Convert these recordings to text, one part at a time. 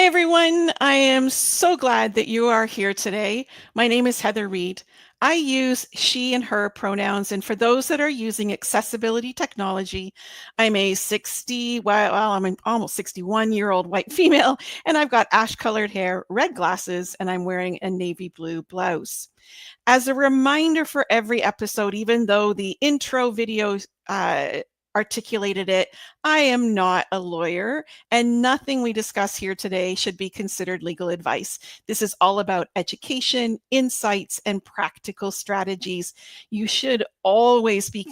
Hi, everyone. I am so glad that you are here today. My name is Heather Reed. I use she and her pronouns, and for those that are using accessibility technology, I'm a 60, I'm an almost 61-year-old white female, and I've got ash-colored hair, red glasses, and I'm wearing a navy blue blouse. As a reminder for every episode, even though the intro video articulated it, I am not a lawyer, and nothing we discuss here today should be considered legal advice. This is all about education, insights, and practical strategies. You should always be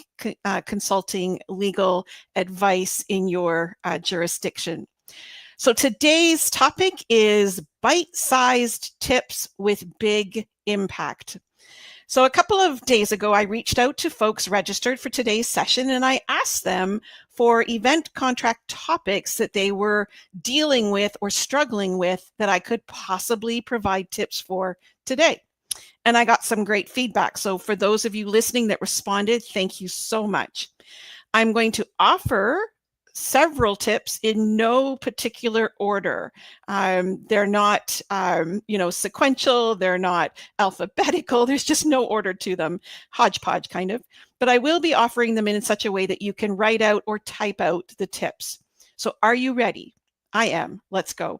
consulting legal advice in your jurisdiction. So today's topic is bite-sized tips with big impact. So a couple of days ago, I reached out to folks registered for today's session, and I asked them for event contract topics that they were dealing with or struggling with that I could possibly provide tips for today. And I got some great feedback. So for those of you listening that responded, thank you so much. I'm going to offer several tips in no particular order. They're not, sequential. They're not alphabetical. There's just no order to them, hodgepodge kind of. But I will be offering them in such a way that you can write out or type out the tips. So are you ready? I am. Let's go.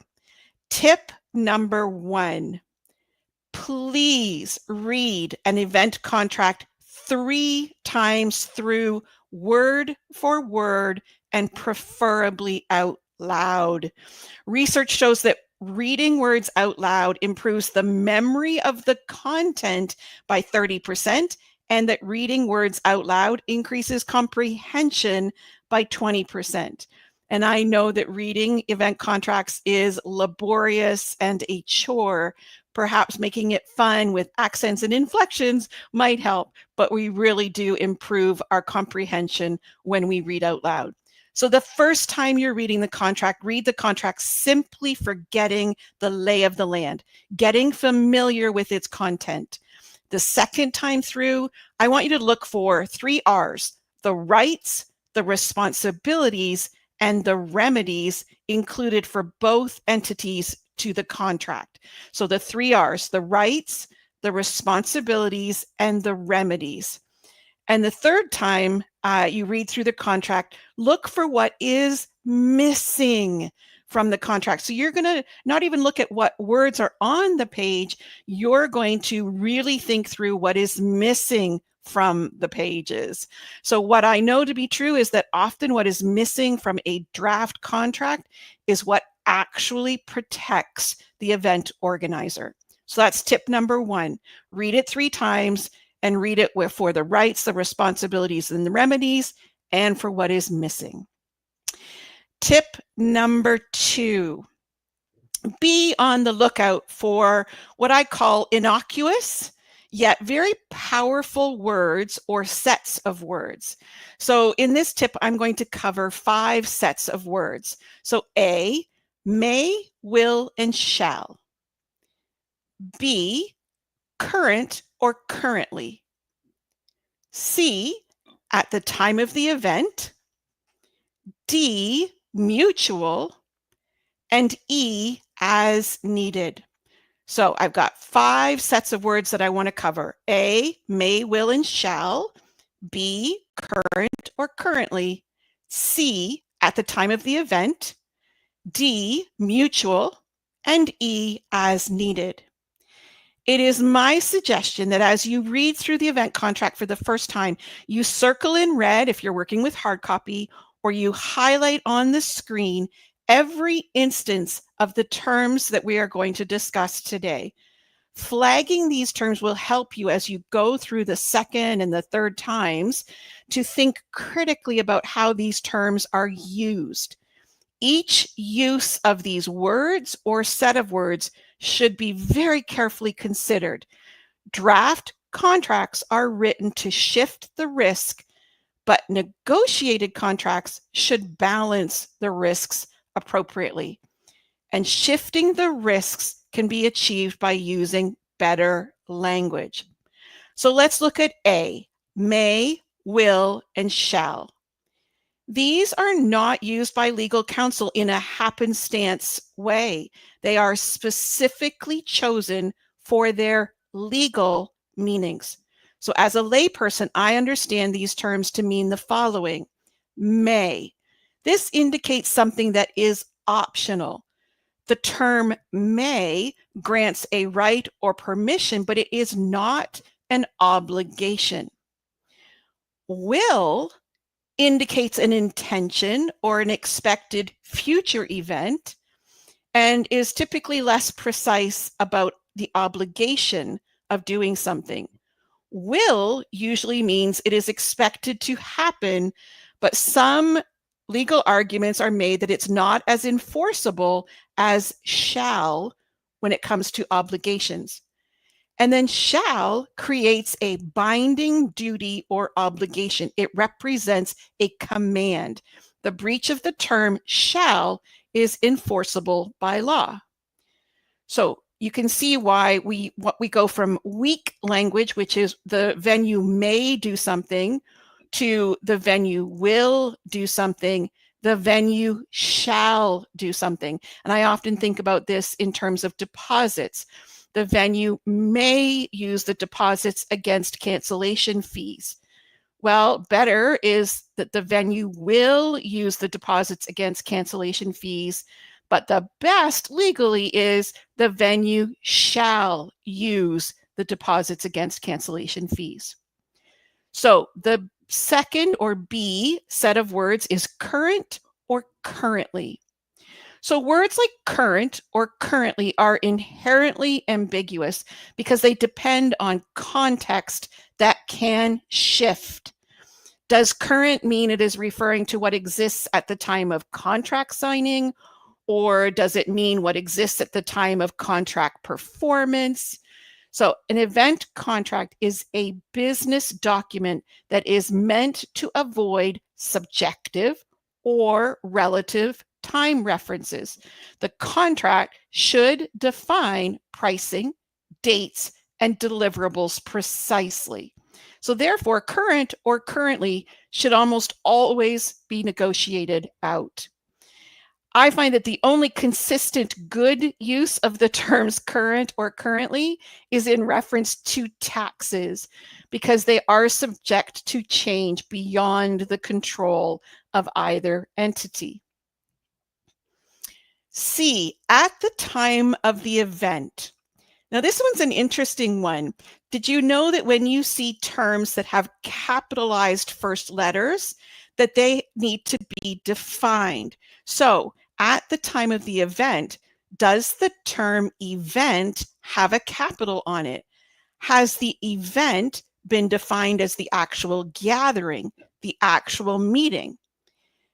Tip number 1. Please read an event contract 3 times through, word for word, and preferably out loud. Research shows that reading words out loud improves the memory of the content by 30%, and that reading words out loud increases comprehension by 20%. And I know that reading event contracts is laborious and a chore. Perhaps making it fun with accents and inflections might help, but we really do improve our comprehension when we read out loud. So the first time you're reading the contract, read the contract simply for getting the lay of the land, getting familiar with its content. The second time through, I want you to look for 3 R's: the rights, the responsibilities, and the remedies included for both entities to the contract. So the 3 R's: the rights, the responsibilities, and the remedies. And the third time you read through the contract, look for what is missing from the contract. So you're going to not even look at what words are on the page. You're going to really think through what is missing from the pages. So what I know to be true is that often what is missing from a draft contract is what actually protects the event organizer. So that's tip number 1. Read it 3 times and read it for the rights, the responsibilities, and the remedies, and for what is missing. Tip number 2, be on the lookout for what I call innocuous, yet very powerful words or sets of words. So in this tip, I'm going to cover 5 sets of words. So A, may, will, and shall. B, current or currently. C, at the time of the event. D, mutual. And E, as needed. So I've got 5 sets of words that I want to cover. A, may, will, and shall. B, current or currently. C, at the time of the event. D, mutual. And E, as needed. It is my suggestion that as you read through the event contract for the first time, you circle in red if you're working with hard copy, or you highlight on the screen every instance of the terms that we are going to discuss today. Flagging these terms will help you as you go through the second and the third times to think critically about how these terms are used. Each use of these words or set of words should be very carefully considered. Draft contracts are written to shift the risk, but negotiated contracts should balance the risks appropriately. And shifting the risks can be achieved by using better language. So let's look at A, may, will, and shall. These are not used by legal counsel in a happenstance way. They are specifically chosen for their legal meanings. So as a layperson, I understand these terms to mean the following. May. This indicates something that is optional. The term may grants a right or permission, but it is not an obligation. Will indicates an intention or an expected future event and is typically less precise about the obligation of doing something. Will usually means it is expected to happen, but some legal arguments are made that it's not as enforceable as shall when it comes to obligations. And then shall creates a binding duty or obligation. It represents a command. The breach of the term shall is enforceable by law. So you can see why we go from weak language, which is the venue may do something, to the venue will do something, the venue shall do something. And I often think about this in terms of deposits. The venue may use the deposits against cancellation fees. Well, better is that the venue will use the deposits against cancellation fees, but the best legally is the venue shall use the deposits against cancellation fees. So the second, or B, set of words is current or currently. So words like current or currently are inherently ambiguous because they depend on context that can shift. Does current mean it is referring to what exists at the time of contract signing, or does it mean what exists at the time of contract performance? So an event contract is a business document that is meant to avoid subjective or relative time references. The contract should define pricing, dates, and deliverables precisely. So therefore, current or currently should almost always be negotiated out. I find that the only consistent good use of the terms current or currently is in reference to taxes, because they are subject to change beyond the control of either entity. C, at the time of the event. Now, this one's an interesting one. Did you know that when you see terms that have capitalized first letters, that they need to be defined? So, at the time of the event, does the term event have a capital on it? Has the event been defined as the actual gathering, the actual meeting?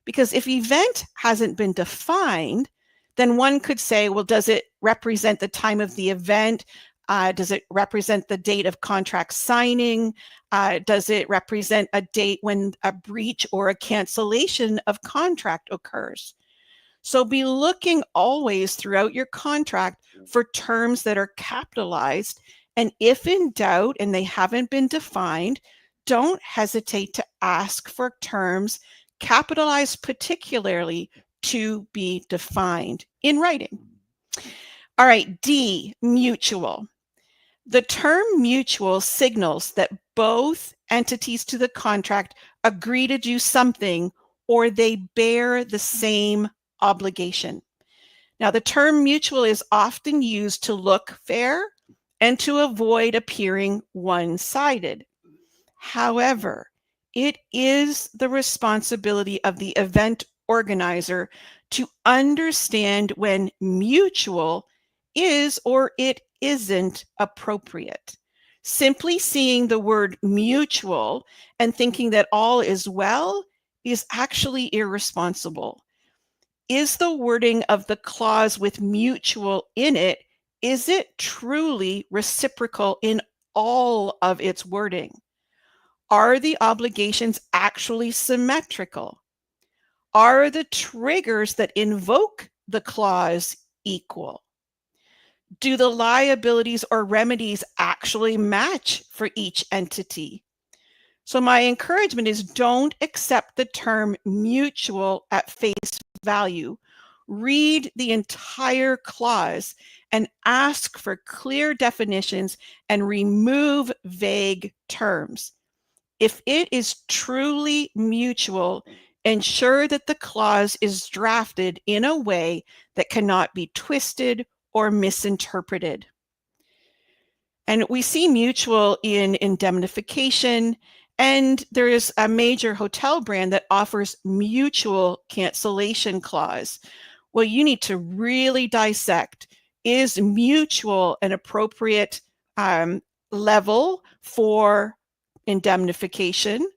Because if event hasn't been defined, then one could say, well, does it represent the time of the event? Does it represent the date of contract signing? Does it represent a date when a breach or a cancellation of contract occurs? So be looking always throughout your contract for terms that are capitalized. And if in doubt and they haven't been defined, don't hesitate to ask for terms capitalized particularly to be defined in writing. All right, D, mutual. The term mutual signals that both entities to the contract agree to do something or they bear the same obligation. Now, the term mutual is often used to look fair and to avoid appearing one-sided. However, it is the responsibility of the event organizer to understand when mutual is or it isn't appropriate. Simply seeing the word mutual and thinking that all is well is actually irresponsible. Is the wording of the clause with mutual in it, is it truly reciprocal in all of its wording? Are the obligations actually symmetrical? Are the triggers that invoke the clause equal? Do the liabilities or remedies actually match for each entity? So my encouragement is don't accept the term mutual at face value. Read the entire clause and ask for clear definitions and remove vague terms. If it is truly mutual, ensure that the clause is drafted in a way that cannot be twisted or misinterpreted. And we see mutual in indemnification, and there is a major hotel brand that offers mutual cancellation clause. Well, you need to really dissect, is mutual an appropriate level for indemnification?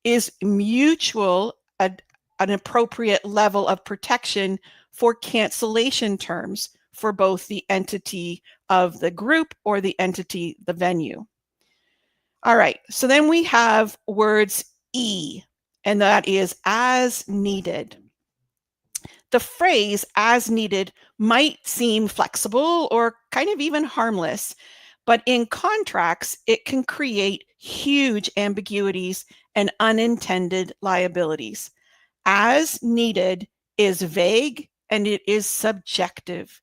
Is mutual an appropriate level of protection for cancellation terms for both the entity of the group or the entity, the venue? All right, so then we have words E, and that is as needed. The phrase as needed might seem flexible or kind of even harmless, but in contracts, it can create huge ambiguities and unintended liabilities. As needed is vague and it is subjective.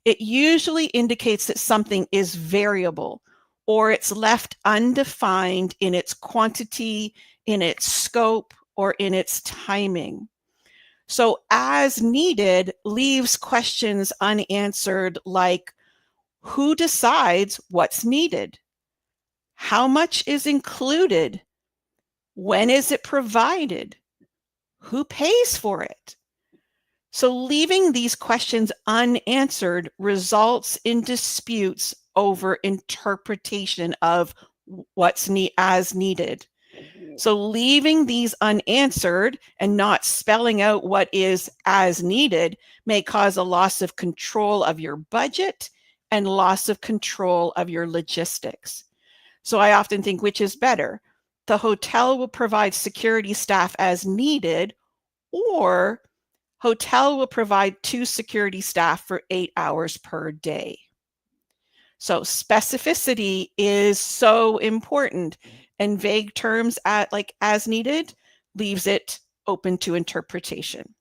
It usually indicates that something is variable or it's left undefined in its quantity, in its scope, or in its timing. So as needed leaves questions unanswered like, who decides what's needed? How much is included? When is it provided? Who pays for it? So leaving these questions unanswered results in disputes over interpretation of what's as needed. So leaving these unanswered and not spelling out what is as needed may cause a loss of control of your budget and loss of control of your logistics. So I often think, which is better? The hotel will provide security staff as needed, or hotel will provide 2 security staff for 8 hours per day. So specificity is so important, and vague terms like as needed leaves it open to interpretation.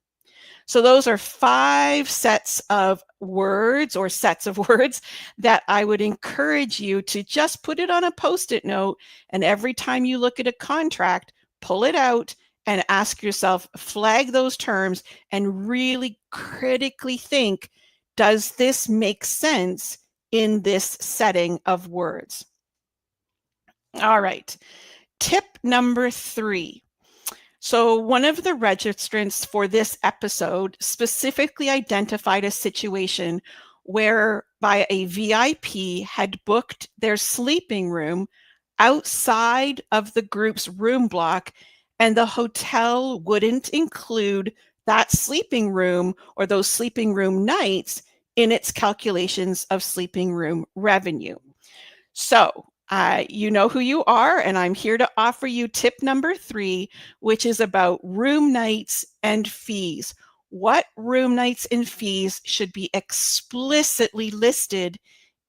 So those are 5 sets of words or sets of words that I would encourage you to just put it on a Post-it note, and every time you look at a contract, pull it out and ask yourself, flag those terms and really critically think, does this make sense in this setting of words? All right, tip number 3. So one of the registrants for this episode specifically identified a situation whereby a VIP had booked their sleeping room outside of the group's room block, and the hotel wouldn't include that sleeping room or those sleeping room nights in its calculations of sleeping room revenue. So you know who you are, and I'm here to offer you tip number 3, which is about room nights and fees. What room nights and fees should be explicitly listed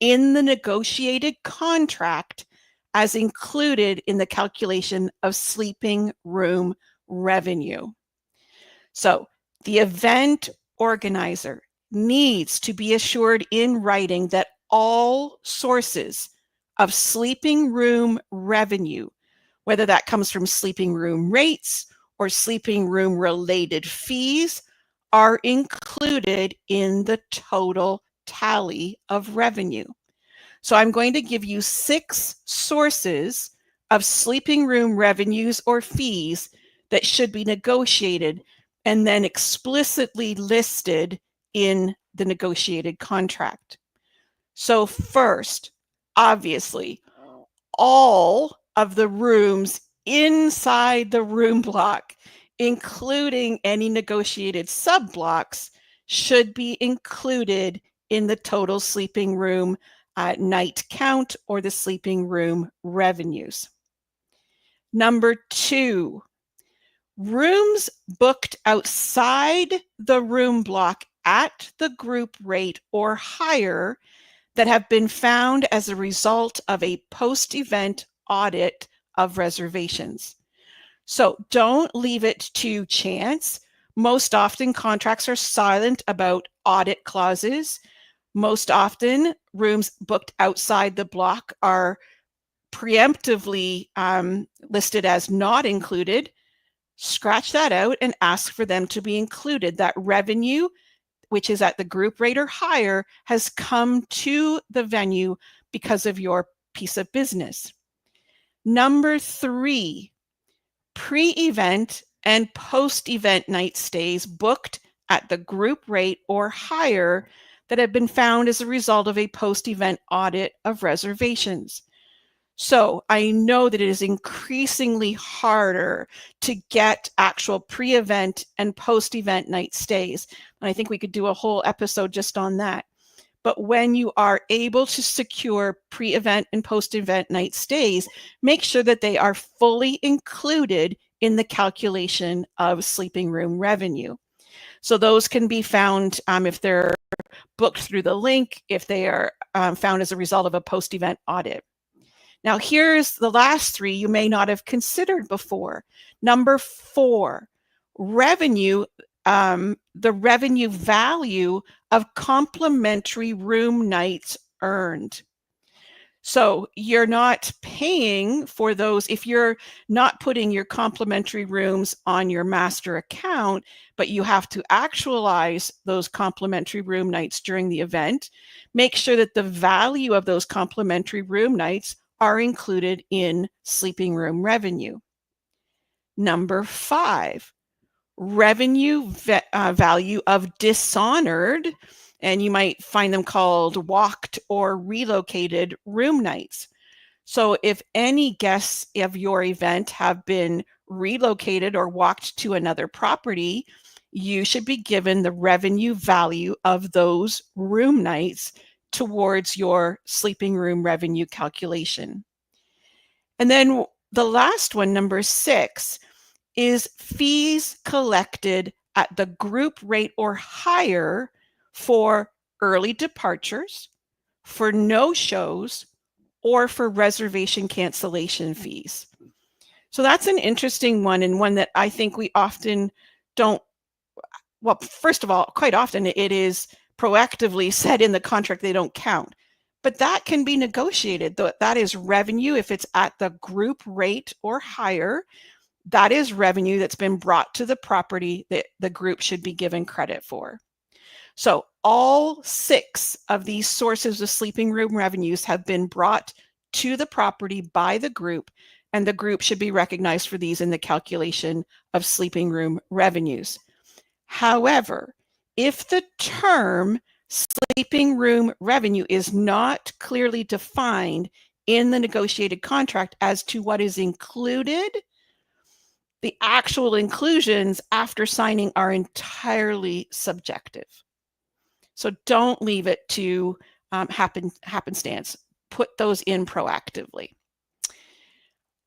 in the negotiated contract as included in the calculation of sleeping room revenue. So the event organizer needs to be assured in writing that all sources of sleeping room revenue, whether that comes from sleeping room rates or sleeping room related fees, are included in the total tally of revenue. So I'm going to give you 6 sources of sleeping room revenues or fees that should be negotiated and then explicitly listed in the negotiated contract. So first, obviously, all of the rooms inside the room block, including any negotiated sub-blocks, should be included in the total sleeping room night count or the sleeping room revenues. Number 2, rooms booked outside the room block at the group rate or higher that have been found as a result of a post-event audit of reservations. So don't leave it to chance. Most often, contracts are silent about audit clauses. Most often, rooms booked outside the block are preemptively listed as not included. Scratch that out and ask for them to be included. That revenue, which is at the group rate or higher, has come to the venue because of your piece of business. Number 3, pre-event and post-event night stays booked at the group rate or higher that have been found as a result of a post-event audit of reservations. So I know that it is increasingly harder to get actual pre-event and post-event night stays. And I think we could do a whole episode just on that. But when you are able to secure pre-event and post-event night stays, make sure that they are fully included in the calculation of sleeping room revenue. So those can be found if they're booked through the link, if they are found as a result of a post-event audit. Now, here's the last 3 you may not have considered before. Number 4, revenue, the revenue value of complimentary room nights earned. So you're not paying for those if you're not putting your complimentary rooms on your master account, but you have to actualize those complimentary room nights during the event. Make sure that the value of those complimentary room nights are included in sleeping room revenue. Number 5, revenue value of dishonored, and you might find them called walked or relocated room nights. So if any guests of your event have been relocated or walked to another property, you should be given the revenue value of those room nights towards your sleeping room revenue calculation. And then the last one, number 6, is fees collected at the group rate or higher for early departures, for no-shows, or for reservation cancellation fees. So that's an interesting one, and one that I think we often don't, well, first of all, quite often it is proactively said in the contract they don't count. But that can be negotiated. That is revenue if it's at the group rate or higher. That is revenue that's been brought to the property that the group should be given credit for. So all 6 of these sources of sleeping room revenues have been brought to the property by the group, and the group should be recognized for these in the calculation of sleeping room revenues. However, if the term sleeping room revenue is not clearly defined in the negotiated contract as to what is included, the actual inclusions after signing are entirely subjective. So don't leave it to happenstance. Put those in proactively.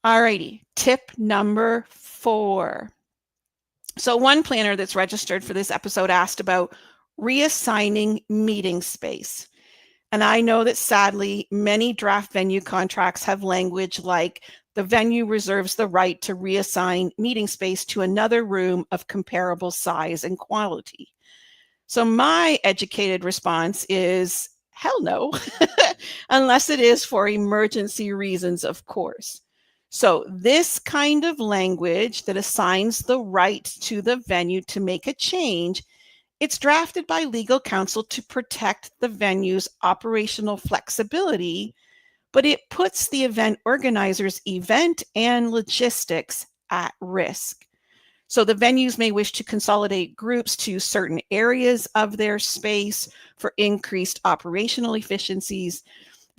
Alrighty, tip number 4. So one planner that's registered for this episode asked about reassigning meeting space. And I know that sadly, many draft venue contracts have language like the venue reserves the right to reassign meeting space to another room of comparable size and quality. So my educated response is, hell no, unless it is for emergency reasons, of course. So this kind of language that assigns the right to the venue to make a change, it's drafted by legal counsel to protect the venue's operational flexibility, but it puts the event organizer's event and logistics at risk. So the venues may wish to consolidate groups to certain areas of their space for increased operational efficiencies.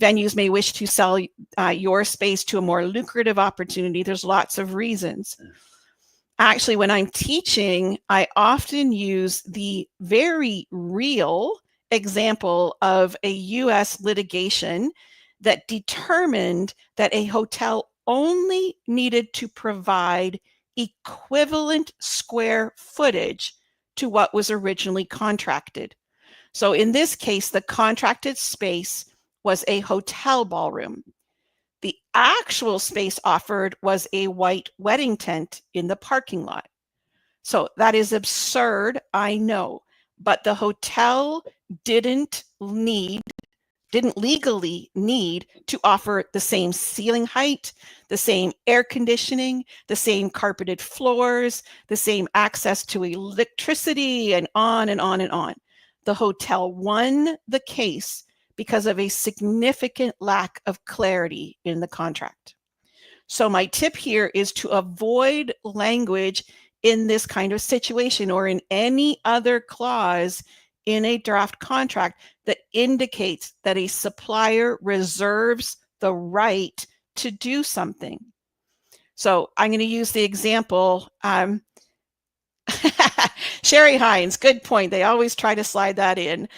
Venues may wish to sell your space to a more lucrative opportunity. There's lots of reasons. Actually, when I'm teaching, I often use the very real example of a US litigation that determined that a hotel only needed to provide equivalent square footage to what was originally contracted. So in this case, the contracted space was a hotel ballroom. The actual space offered was a white wedding tent in the parking lot. So that is absurd, I know, but the hotel didn't legally need to offer the same ceiling height, the same air conditioning, the same carpeted floors, the same access to electricity, and on and on and on. The hotel won the case because of a significant lack of clarity in the contract. So my tip here is to avoid language in this kind of situation or in any other clause in a draft contract that indicates that a supplier reserves the right to do something. So I'm going to use the example. Sherry Hines, good point. They always try to slide that in.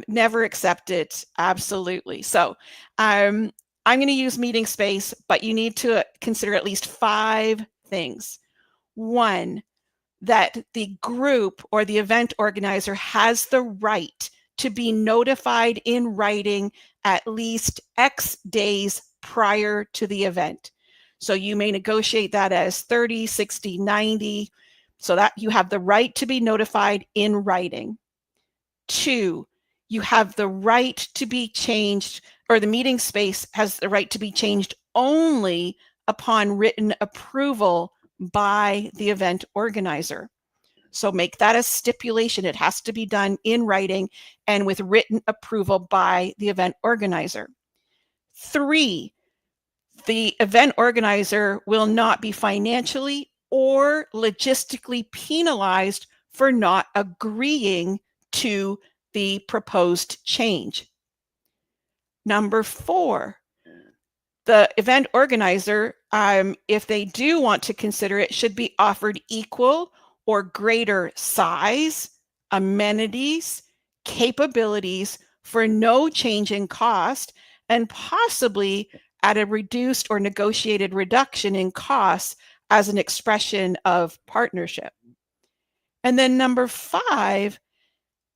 Never accept it. Absolutely. So I'm going to use meeting space, but you need to consider at least 5 things. 1, that the group or the event organizer has the right to be notified in writing at least X days prior to the event. So you may negotiate that as 30, 60, 90, so that you have the right to be notified in writing. 2, you have the right to be changed, or the meeting space has the right to be changed only upon written approval by the event organizer. So make that a stipulation. It has to be done in writing and with written approval by the event organizer. 3, the event organizer will not be financially or logistically penalized for not agreeing to the proposed change. Number 4, the event organizer, if they do want to consider it, should be offered equal or greater size, amenities, capabilities for no change in cost, and possibly at a reduced or negotiated reduction in costs as an expression of partnership. And then number 5,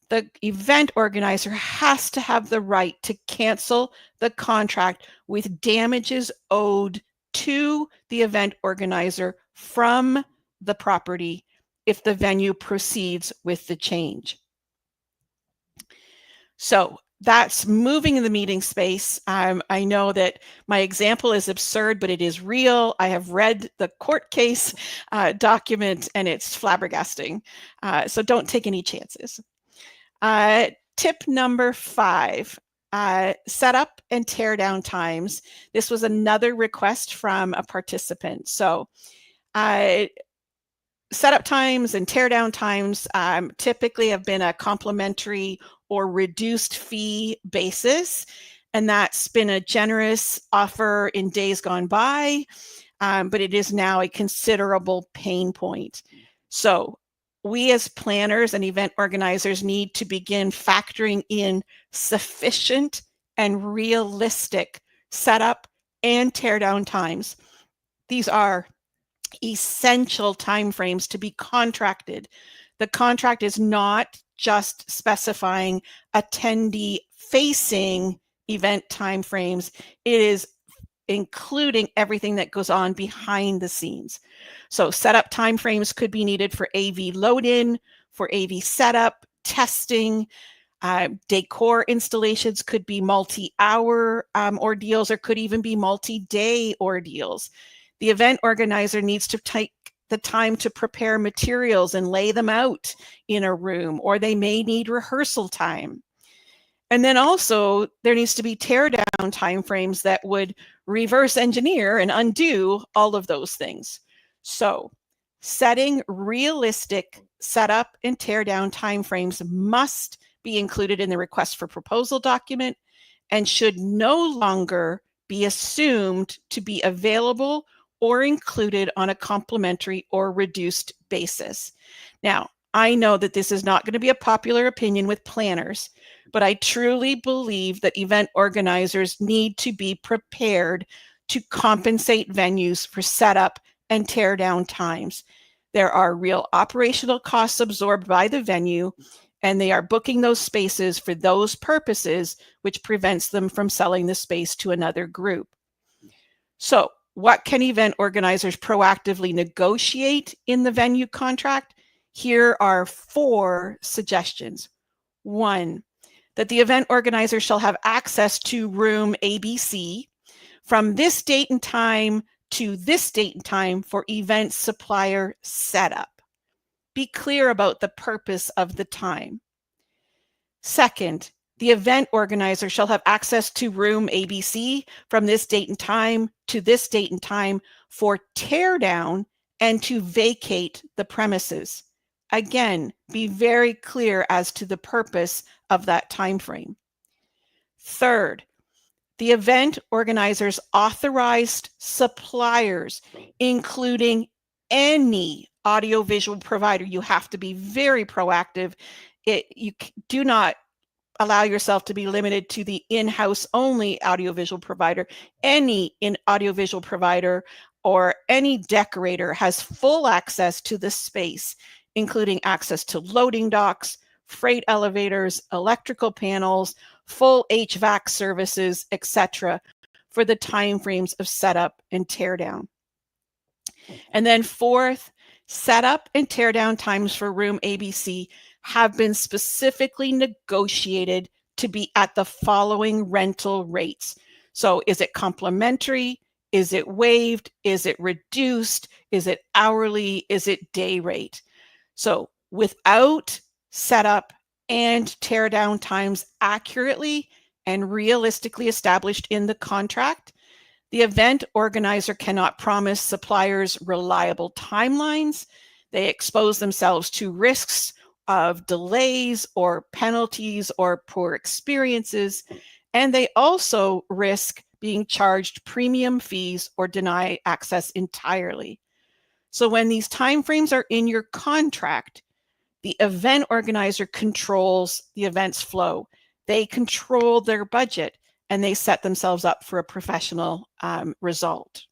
the event organizer has to have the right to cancel the contract with damages owed to the event organizer from the property if the venue proceeds with the change. So that's moving in the meeting space. I know that my example is absurd, but it is real. I have read the court case document and it's flabbergasting. So don't take any chances. Tip number 5, setup and tear down times. This was another request from a participant. So setup times and tear down times typically have been a complimentary or reduced fee basis, and that's been a generous offer in days gone by, but it is now a considerable pain point. So we as planners and event organizers need to begin factoring in sufficient and realistic setup and tear down times. These are essential timeframes to be contracted. The contract is not just specifying attendee facing event timeframes. It is including everything that goes on behind the scenes. So setup timeframes could be needed for AV load-in, for AV setup, testing, decor installations could be multi-hour ordeals, or could even be multi-day ordeals. The event organizer needs to take the time to prepare materials and lay them out in a room, or they may need rehearsal time. And then also there needs to be tear down timeframes that would reverse engineer and undo all of those things. So setting realistic setup and tear down timeframes must be included in the request for proposal document and should no longer be assumed to be available or included on a complimentary or reduced basis. Now, I know that this is not going to be a popular opinion with planners, but I truly believe that event organizers need to be prepared to compensate venues for setup and tear down times. There are real operational costs absorbed by the venue, and they are booking those spaces for those purposes, which prevents them from selling the space to another group. So what can event organizers proactively negotiate in the venue contract? Here are 4 suggestions. 1, that the event organizer shall have access to room ABC from this date and time to this date and time for event supplier setup. Be clear about the purpose of the time. Second, the event organizer shall have access to room ABC from this date and time to this date and time for tear down and to vacate the premises. Again, be very clear as to the purpose of that time frame. Third, the event organizer's authorized suppliers, including any audiovisual provider. You have to be very proactive. You do not allow yourself to be limited to the in-house only audiovisual provider. Any audiovisual provider or any decorator has full access to the space, including access to loading docks, freight elevators, electrical panels, full HVAC services, etc., for the timeframes of setup and teardown. And then fourth, setup and teardown times for room ABC have been specifically negotiated to be at the following rental rates. So is it complimentary? Is it waived? Is it reduced? Is it hourly? Is it day rate? So without setup and teardown times accurately and realistically established in the contract, the event organizer cannot promise suppliers reliable timelines. They expose themselves to risks of delays or penalties or poor experiences, and they also risk being charged premium fees or deny access entirely. So when these timeframes are in your contract, the event organizer controls the event's flow. They control their budget and they set themselves up for a professional result.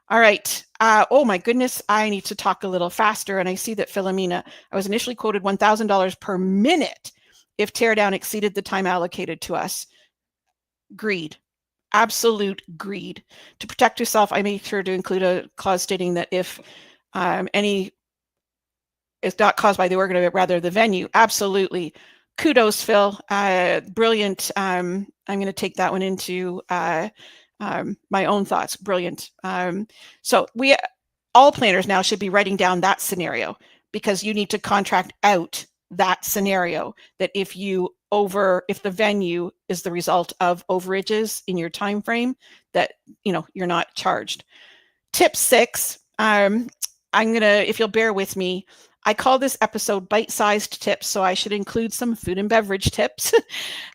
All right. Oh my goodness, I need to talk a little faster. And I see that Philomena, I was initially quoted $1,000 per minute if teardown exceeded the time allocated to us. Greed. Absolute greed. To protect yourself, I made sure to include a clause stating that if any is not caused by the organizer, rather the venue. Absolutely. Kudos, Phil. Brilliant. I'm going to take that one into my own thoughts. Brilliant. So all planners now should be writing down that scenario, because you need to contract out that scenario, that if the venue is the result of overages in your time frame, that you're not charged. Tip 6. If you'll bear with me, I call this episode bite-sized tips, so I should include some food and beverage tips.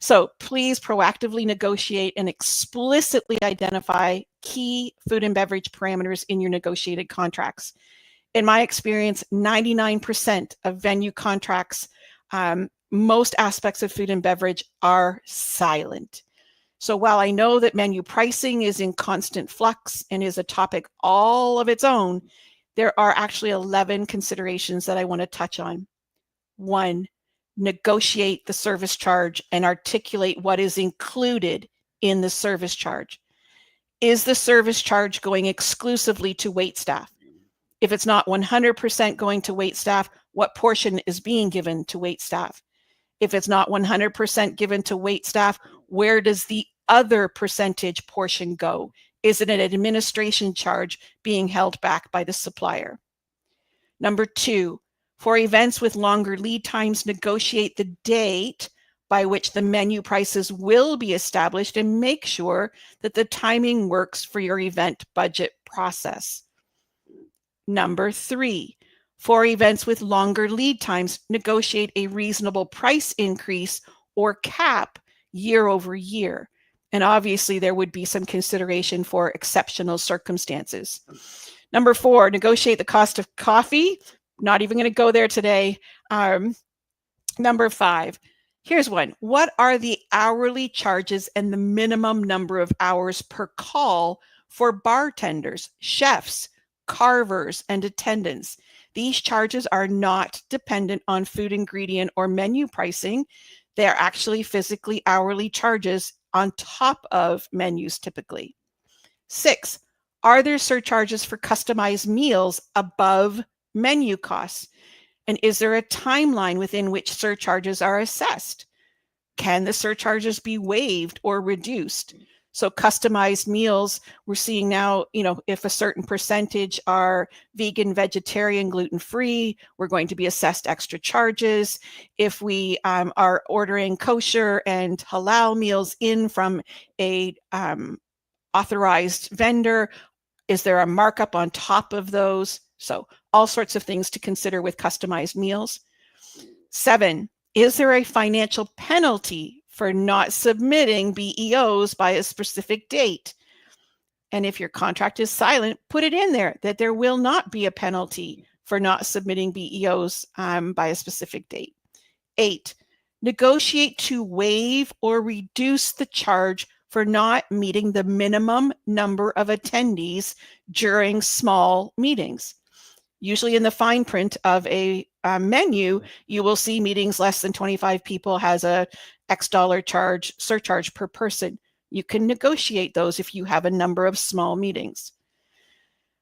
So please proactively negotiate and explicitly identify key food and beverage parameters in your negotiated contracts. In my experience, 99% of venue contracts, most aspects of food and beverage are silent. So while I know that menu pricing is in constant flux and is a topic all of its own, there are actually 11 considerations that I want to touch on. 1, negotiate the service charge and articulate what is included in the service charge. Is the service charge going exclusively to wait staff? If it's not 100% going to wait staff, what portion is being given to wait staff? If it's not 100% given to wait staff, where does the other percentage portion go? Is it an administration charge being held back by the supplier? Number 2, for events with longer lead times, negotiate the date by which the menu prices will be established and make sure that the timing works for your event budget process. Number 3, for events with longer lead times, negotiate a reasonable price increase or cap year over year. And obviously there would be some consideration for exceptional circumstances. Number 4, negotiate the cost of coffee. Not even going to go there today. Number 5, here's one. What are the hourly charges and the minimum number of hours per call for bartenders, chefs, carvers, and attendants? These charges are not dependent on food ingredient or menu pricing. They are actually physically hourly charges on top of menus typically. 6, are there surcharges for customized meals above menu costs? And is there a timeline within which surcharges are assessed? Can the surcharges be waived or reduced? So customized meals, we're seeing now, if a certain percentage are vegan, vegetarian, gluten-free, we're going to be assessed extra charges. If we are ordering kosher and halal meals in from a authorized vendor, is there a markup on top of those? So all sorts of things to consider with customized meals. 7, is there a financial penalty for not submitting BEOs by a specific date? And if your contract is silent, put it in there that there will not be a penalty for not submitting BEOs by a specific date. 8, negotiate to waive or reduce the charge for not meeting the minimum number of attendees during small meetings. Usually in the fine print of a menu, you will see meetings less than 25 people has a X dollar surcharge per person. You can negotiate those if you have a number of small meetings.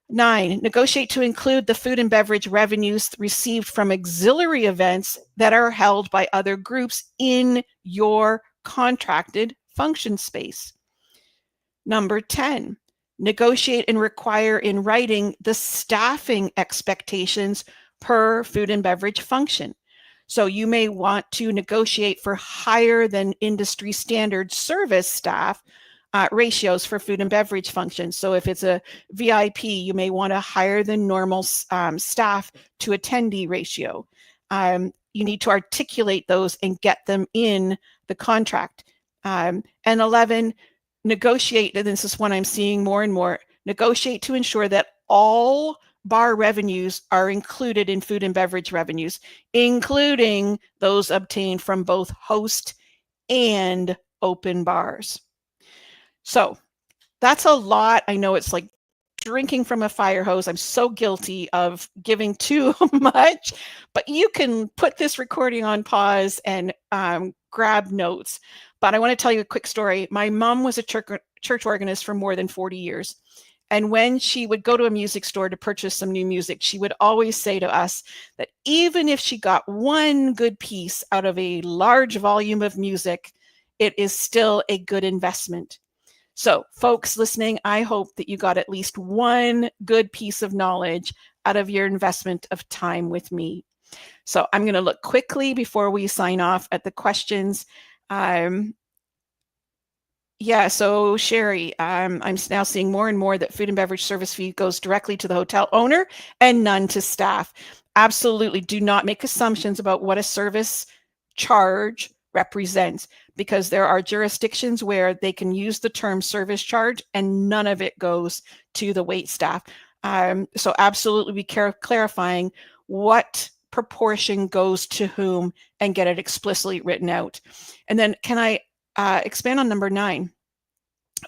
9, negotiate to include the food and beverage revenues received from auxiliary events that are held by other groups in your contracted function space. Number 10, negotiate and require in writing the staffing expectations per food and beverage function. So you may want to negotiate for higher than industry standard service staff ratios for food and beverage functions. So if it's a VIP, you may want a higher than normal staff to attendee ratio. You need to articulate those and get them in the contract. And 11, negotiate, and this is one I'm seeing more and more, negotiate to ensure that all bar revenues are included in food and beverage revenues, including those obtained from both host and open bars. So that's a lot. I know it's like drinking from a fire hose. I'm so guilty of giving too much, but you can put this recording on pause and grab notes. But I want to tell you a quick story. My mom was a church organist for more than 40 years. And when she would go to a music store to purchase some new music, she would always say to us that even if she got one good piece out of a large volume of music, it is still a good investment. So folks listening, I hope that you got at least one good piece of knowledge out of your investment of time with me. So I'm going to look quickly before we sign off at the questions. Yeah, so Sherry, I'm now seeing more and more that food and beverage service fee goes directly to the hotel owner and none to staff. Absolutely do not make assumptions about what a service charge represents, because there are jurisdictions where they can use the term service charge and none of it goes to the wait staff. So absolutely be clarifying what proportion goes to whom and get it explicitly written out. And then can I expand on number 9?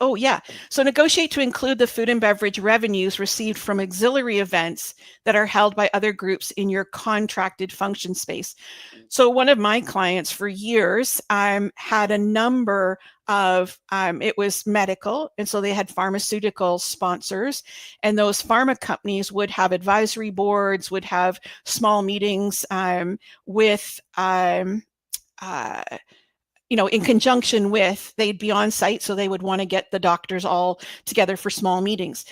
Oh, yeah. So negotiate to include the food and beverage revenues received from auxiliary events that are held by other groups in your contracted function space. So one of my clients for years had a number of, it was medical, and so they had pharmaceutical sponsors, and those pharma companies would have advisory boards, would have small meetings with in conjunction with, they'd be on site, so they would want to get the doctors all together for small meetings.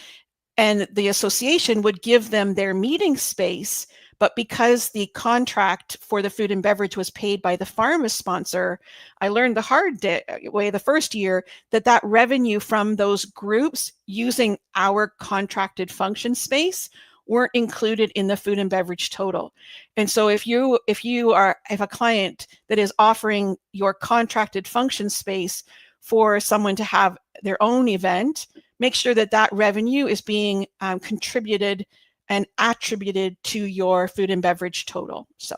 And the association would give them their meeting space, but because the contract for the food and beverage was paid by the pharma sponsor, I learned the hard way the first year that revenue from those groups using our contracted function space weren't included in the food and beverage total. And so if you have a client that is offering your contracted function space for someone to have their own event, make sure that revenue is being contributed and attributed to your food and beverage total. So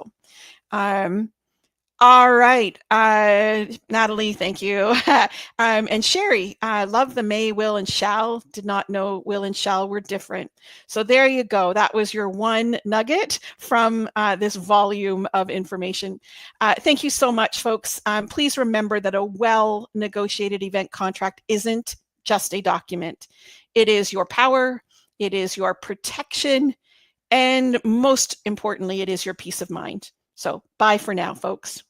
all right, Natalie, thank you. And Sherry, love the may, will, and shall. Did not know will and shall were different. So there you go. That was your one nugget from this volume of information. Thank you so much, folks. Please remember that a well-negotiated event contract isn't just a document. It is your power, it is your protection, and most importantly, it is your peace of mind. So bye for now, folks.